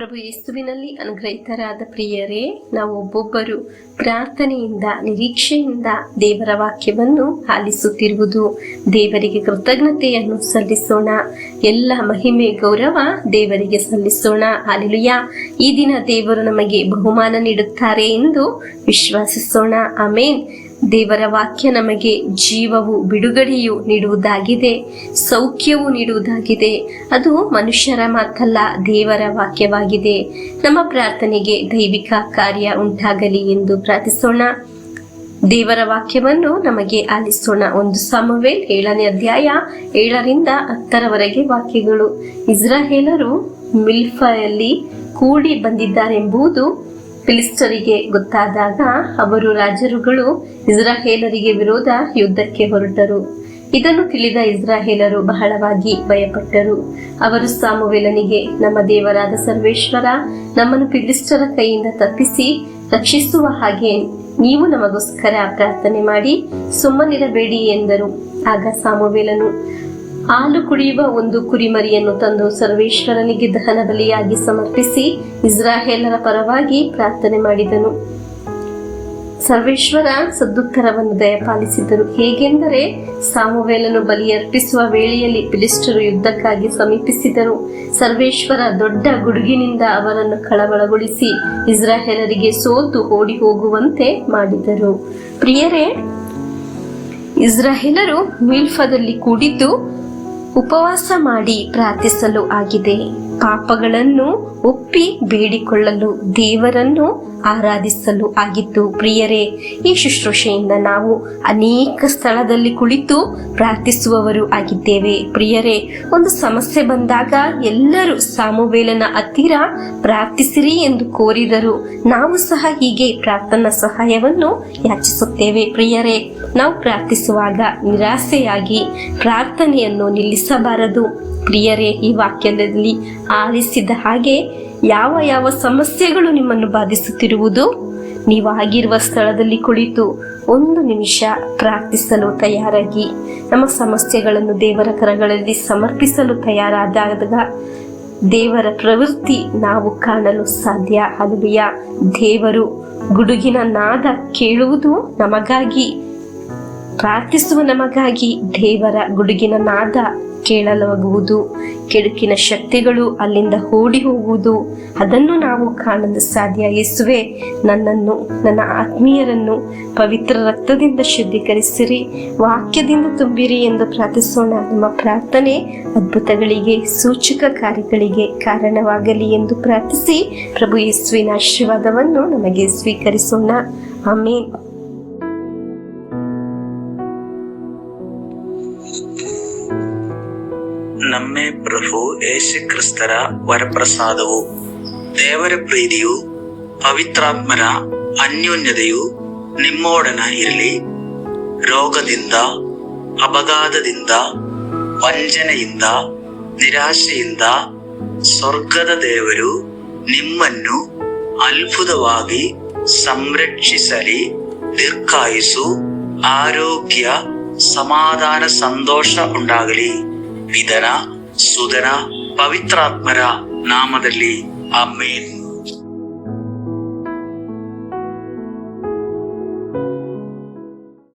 ಪ್ರಭು ಯೇಸುವಿನಲ್ಲಿ ಅನುಗ್ರಹಿತರಾದ ಪ್ರಿಯರೇ, ನಾವು ಒಬ್ಬೊಬ್ಬರು ಪ್ರಾರ್ಥನೆಯಿಂದ ನಿರೀಕ್ಷೆಯಿಂದ ದೇವರ ವಾಕ್ಯವನ್ನು ಆಲಿಸುತ್ತಿರುವುದು ದೇವರಿಗೆ ಕೃತಜ್ಞತೆಯನ್ನು ಸಲ್ಲಿಸೋಣ. ಎಲ್ಲ ಮಹಿಮೆ ಗೌರವ ದೇವರಿಗೆ ಸಲ್ಲಿಸೋಣ. ಹಲ್ಲೆಲೂಯಾ. ಈ ದಿನ ದೇವರು ನಮಗೆ ಬಹುಮಾನ ನೀಡುತ್ತಾರೆ ಎಂದು ವಿಶ್ವಾಸಿಸೋಣ. ಆಮೇನ್. ದೇವರ ವಾಕ್ಯ ನಮಗೆ ಜೀವವು ಬಿಡುಗಡೆಯು ನೀಡುವುದಾಗಿದೆ, ಸೌಖ್ಯವು ನೀಡುವುದಾಗಿದೆ. ಅದು ಮನುಷ್ಯರ ಮಾತಲ್ಲ, ದೇವರ ವಾಕ್ಯವಾಗಿದೆ. ನಮ್ಮ ಪ್ರಾರ್ಥನೆಗೆ ದೈವಿಕ ಕಾರ್ಯ ಉಂಟಾಗಲಿ ಎಂದು ಪ್ರಾರ್ಥಿಸೋಣ. ದೇವರ ವಾಕ್ಯವನ್ನು ನಮಗೆ ಆಲಿಸೋಣ. 1 ಸಾಮುವೇಲ್ 7ನೇ ಅಧ್ಯಾಯ 7ರಿಂದ 10ರವರೆಗೆ ವಾಕ್ಯಗಳು. ಇಸ್ರಾಯೇಲರು ಮಿಲ್ಫಯಲ್ಲಿ ಕೂಡಿ ಬಂದಿದ್ದಾರೆಂಬುದು ಫಿಲಿಸ್ಟರಿಗೆ ಗೊತ್ತಾದಾಗ ಅವರು ರಾಜರುಗಳು ಇಸ್ರಾಯೇಲರಿಗೆ ವಿರೋಧ ಯುದ್ಧಕ್ಕೆ ಹೊರಟರು. ಇದನ್ನು ತಿಳಿದ ಇಸ್ರಾಯೇಲರು ಬಹಳವಾಗಿ ಭಯಪಟ್ಟರು. ಅವರು ಸಾಮುವೇಲನಿಗೆ, ನಮ್ಮ ದೇವರಾದ ಸರ್ವೇಶ್ವರ ನಮ್ಮನ್ನು ಫಿಲಿಸ್ಟರ ಕೈಯಿಂದ ತಪ್ಪಿಸಿ ರಕ್ಷಿಸುವ ಹಾಗೆ ನೀವು ನಮಗೋಸ್ಕರ ಪ್ರಾರ್ಥನೆ ಮಾಡಿ ಸುಮ್ಮನಿರಬೇಡಿ ಎಂದರು. ಆಗ ಸಾಮುವೇಲನು ಹಾಲು ಕುಡಿಯುವ ಒಂದು ಕುರಿಮರಿಯನ್ನು ತಂದು ಸರ್ವೇಶ್ವರನಿಗೆ ದಹನ ಬಲಿಯಾಗಿ ಸಮರ್ಪಿಸಿ ಇಸ್ರಾಯೇಲರ ಪರವಾಗಿ ಪ್ರಾರ್ಥನೆ ಮಾಡಿದನು. ಸರ್ವೇಶ್ವರ ಸದುತ್ತರವನ್ನು ದಯಪಾಲಿಸಿದರು. ಹೇಗೆಂದರೆ, ಸಾಮುವೇಲನು ಬಲಿಯರ್ಪಿಸುವ ವೇಳೆಯಲ್ಲಿ ಫಿಲಿಸ್ಟರು ಯುದ್ಧಕ್ಕಾಗಿ ಸಮೀಪಿಸಿದರು. ಸರ್ವೇಶ್ವರ ದೊಡ್ಡ ಗುಡುಗಿನಿಂದ ಅವರನ್ನು ಕಳವಳಗೊಳಿಸಿ ಇಸ್ರಾಯೇಲರಿಗೆ ಸೋತು ಓಡಿ ಹೋಗುವಂತೆ ಮಾಡಿದರು. ಪ್ರಿಯರೇ, ಇಸ್ರಾಯೇಲರು ಮಿಲ್ಫದಲ್ಲಿ ಕೂಡಿದ್ದು ಉಪವಾಸ ಮಾಡಿ ಪ್ರಾರ್ಥಿಸಲು ಆಗಿದೆ. ಪಾಪಗಳನ್ನು ಒಪ್ಪಿ ಬೇಡಿಕೊಳ್ಳಲು, ದೇವರನ್ನು ಆರಾಧಿಸಲು ಆಗಿತ್ತು. ಪ್ರಿಯರೇ, ಈ ಶುಶ್ರೂಷೆಯಿಂದ ನಾವು ಅನೇಕ ಸ್ಥಳದಲ್ಲಿ ಕುಳಿತು ಪ್ರಾರ್ಥಿಸುವವರು ಆಗಿದ್ದೇವೆ. ಪ್ರಿಯರೇ, ಒಂದು ಸಮಸ್ಯೆ ಬಂದಾಗ ಎಲ್ಲರೂ ಸಾಮುವೇಲನ ಹತ್ತಿರ ಪ್ರಾರ್ಥಿಸಿರಿ ಎಂದು ಕೋರಿದರು. ನಾವು ಸಹ ಹೀಗೆ ಪ್ರಾರ್ಥನಾ ಸಹಾಯವನ್ನು ಯಾಚಿಸುತ್ತೇವೆ. ಪ್ರಿಯರೇ, ನಾವು ಪ್ರಾರ್ಥಿಸುವಾಗ ನಿರಾಸೆಯಾಗಿ ಪ್ರಾರ್ಥನೆಯನ್ನು ನಿಲ್ಲಿಸಬಾರದು. ಪ್ರಿಯರೇ, ಈ ವಾಕ್ಯದಲ್ಲಿ ಆಲಿಸಿದ ಹಾಗೆ ಯಾವ ಸಮಸ್ಯೆಗಳು ನಿಮ್ಮನ್ನು ಬಾಧಿಸುತ್ತಿರುವುದು, ನೀವು ಆಗಿರುವ ಸ್ಥಳದಲ್ಲಿ ಕುಳಿತು 1 ನಿಮಿಷ ಪ್ರಾರ್ಥಿಸಲು ತಯಾರಾಗಿ ನಮ್ಮ ಸಮಸ್ಯೆಗಳನ್ನು ದೇವರ ಕರಗಳಲ್ಲಿ ಸಮರ್ಪಿಸಲು ತಯಾರಾದಾಗ ದೇವರ ಪ್ರವೃತ್ತಿ ನಾವು ಕಾಣಲು ಸಾಧ್ಯ. ಹಲ್ಲೆಲೂಯಾ. ದೇವರು ಗುಡುಗಿನ ನಾದ ಕೇಳುವುದು ನಮಗಾಗಿ, ಪ್ರಾರ್ಥಿಸುವ ನಮಗಾಗಿ ದೇವರ ಗುಡುಗಿನ ನಾದ ಕೇಳಲಾಗುವುದು. ಕೆಡುಕಿನ ಶಕ್ತಿಗಳು ಅಲ್ಲಿಂದ ಓಡಿ ಹೋಗುವುದು, ಅದನ್ನು ನಾವು ಕಾಣಲು ಸಾಧ್ಯ. ಯೇಸುವೆ, ನನ್ನನ್ನು, ನನ್ನ ಆತ್ಮೀಯರನ್ನು ಪವಿತ್ರ ರಕ್ತದಿಂದ ಶುದ್ಧೀಕರಿಸಿರಿ, ವಾಕ್ಯದಿಂದ ತುಂಬಿರಿ ಎಂದು ಪ್ರಾರ್ಥಿಸೋಣ. ನಮ್ಮ ಪ್ರಾರ್ಥನೆ ಅದ್ಭುತಗಳಿಗೆ, ಸೂಚಕ ಕಾರ್ಯಗಳಿಗೆ ಕಾರಣವಾಗಲಿ ಎಂದು ಪ್ರಾರ್ಥಿಸಿ ಪ್ರಭು ಯೇಸುವಿನ ಆಶೀರ್ವಾದವನ್ನು ನಮಗೆ ಸ್ವೀಕರಿಸೋಣ. ಆಮೇನ್. ನಮ್ಮೇ ಪ್ರಭು ಯೇಸು ಕ್ರಿಸ್ತರ ವರಪ್ರಸಾದವು, ದೇವರ ಪ್ರೀತಿಯು, ಪವಿತ್ರಾತ್ಮರ ಅನ್ಯೋನ್ಯತೆಯು ನಿಮ್ಮೊಡನೆ ಇರಲಿ. ರೋಗದಿಂದ, ಅಪಘಾತದಿಂದ, ವಂಚನೆಯಿಂದ, ನಿರಾಶೆಯಿಂದ ಸ್ವರ್ಗದ ದೇವರು ನಿಮ್ಮನ್ನು ಅದ್ಭುತವಾಗಿ ಸಂರಕ್ಷಿಸಲಿ. ದೀರ್ಘಾಯುಸ್ಸು, ಆರೋಗ್ಯ, ಸಮಾಧಾನ, ಸಂತೋಷ ಉಂಟಾಗಲಿ. ಪಿತನ, ಸುತನ, ಪವಿತ್ರಾತ್ಮರ ನಾಮದಲ್ಲಿ ಆಮೆನ್.